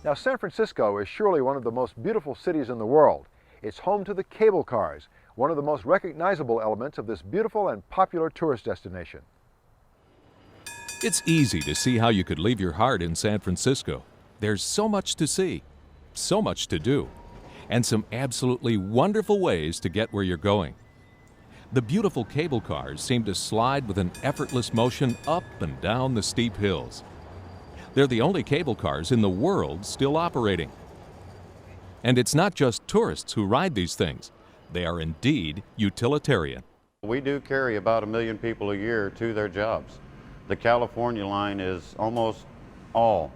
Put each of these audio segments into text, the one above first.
Now, San Francisco is surely one of the most beautiful cities in the world. It's home to the cable cars, one of the most recognizable elements of this beautiful and popular tourist destination. It's easy to see how you could leave your heart in San Francisco. There's so much to see, so much to do, and some absolutely wonderful ways to get where you're going. The beautiful cable cars seem to slide with an effortless motion up and down the steep hills. They're the only cable cars in the world still operating. And it's not just tourists who ride these things. They are indeed utilitarian. We do carry about 1 million people a year to their jobs. The California line is almost all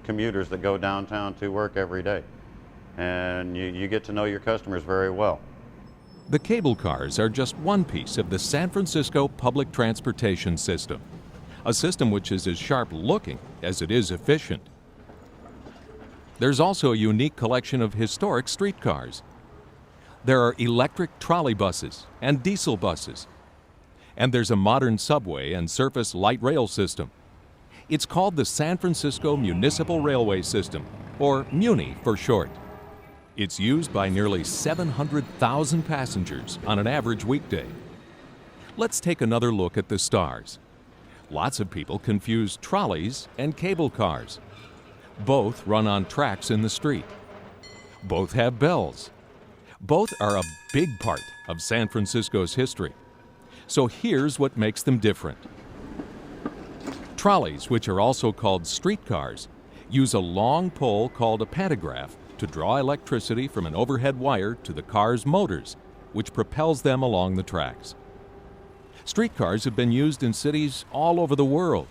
commuters that go downtown to work every day. And you get to know your customers very well. The cable cars are just one piece of the San Francisco public transportation system, a system which is as sharp-looking as it is efficient. There's also a unique collection of historic streetcars. There are electric trolley buses and diesel buses. And there's a modern subway and surface light rail system. It's called the San Francisco Municipal Railway System, or MUNI for short. It's used by nearly 700,000 passengers on an average weekday. Let's take another look at the stars. Lots of people confuse trolleys and cable cars. Both run on tracks in the street. Both have bells. Both are a big part of San Francisco's history. So here's what makes them different. Trolleys, which are also called streetcars, use a long pole called a pantograph to draw electricity from an overhead wire to the car's motors, which propels them along the tracks. Streetcars have been used in cities all over the world.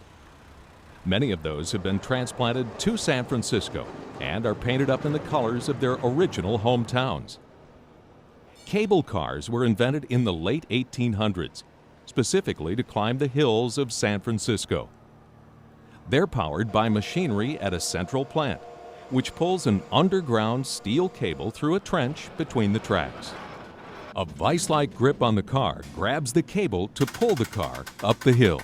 Many of those have been transplanted to San Francisco and are painted up in the colors of their original hometowns. Cable cars were invented in the late 1800s, specifically to climb the hills of San Francisco. They're powered by machinery at a central plant, which pulls an underground steel cable through a trench between the tracks. A vice-like grip on the car grabs the cable to pull the car up the hill.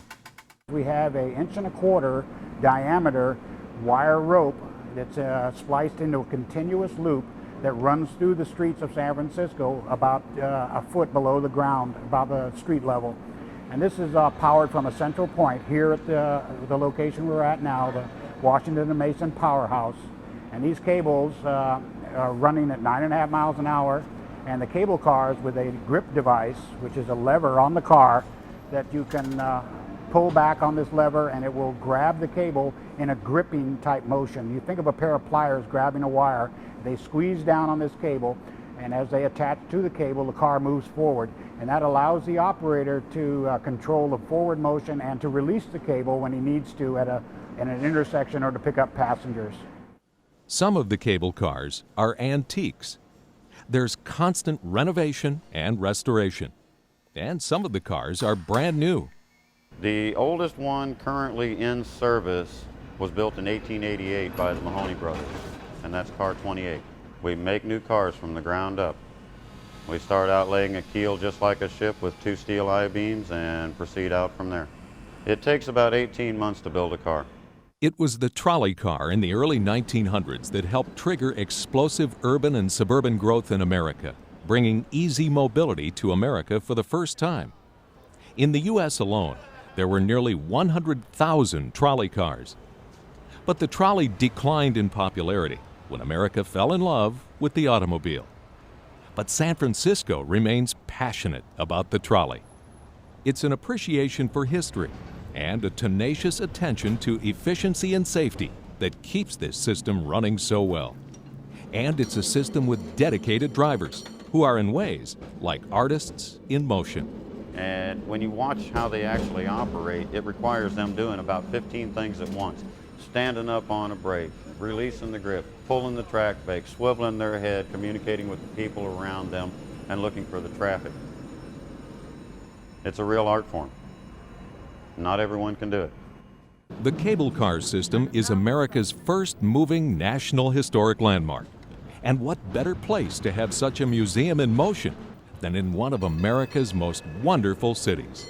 We have an 1.25 inch diameter wire rope that's spliced into a continuous loop that runs through the streets of San Francisco about a foot below the ground, about the street level. And this is powered from a central point here at the location we're at now, the Washington and Mason Powerhouse. And these cables are running at 9.5 miles an hour. And the cable cars with a grip device, which is a lever on the car that you can pull back on this lever and it will grab the cable in a gripping type motion. You think of a pair of pliers grabbing a wire, they squeeze down on this cable, and as they attach to the cable, the car moves forward. And that allows the operator to control the forward motion and to release the cable when he needs to at an intersection or to pick up passengers. Some of the cable cars are antiques. There's constant renovation and restoration. And some of the cars are brand new. The oldest one currently in service was built in 1888 by the Mahoney brothers, and that's car 28. We make new cars from the ground up. We start out laying a keel just like a ship with 2 steel I-beams and proceed out from there. It takes about 18 months to build a car. It was the trolley car in the early 1900s that helped trigger explosive urban and suburban growth in America, bringing easy mobility to America for the first time. In the U.S. alone, there were nearly 100,000 trolley cars. But the trolley declined in popularity when America fell in love with the automobile. But San Francisco remains passionate about the trolley. It's an appreciation for history and a tenacious attention to efficiency and safety that keeps this system running so well. And it's a system with dedicated drivers who are in ways like artists in motion. And when you watch how they actually operate, it requires them doing about 15 things at once. Standing up on a brake, releasing the grip, pulling the track brake, swiveling their head, communicating with the people around them, and looking for the traffic. It's a real art form. Not everyone can do it. The cable car system is America's first moving national historic landmark. And what better place to have such a museum in motion than in one of America's most wonderful cities?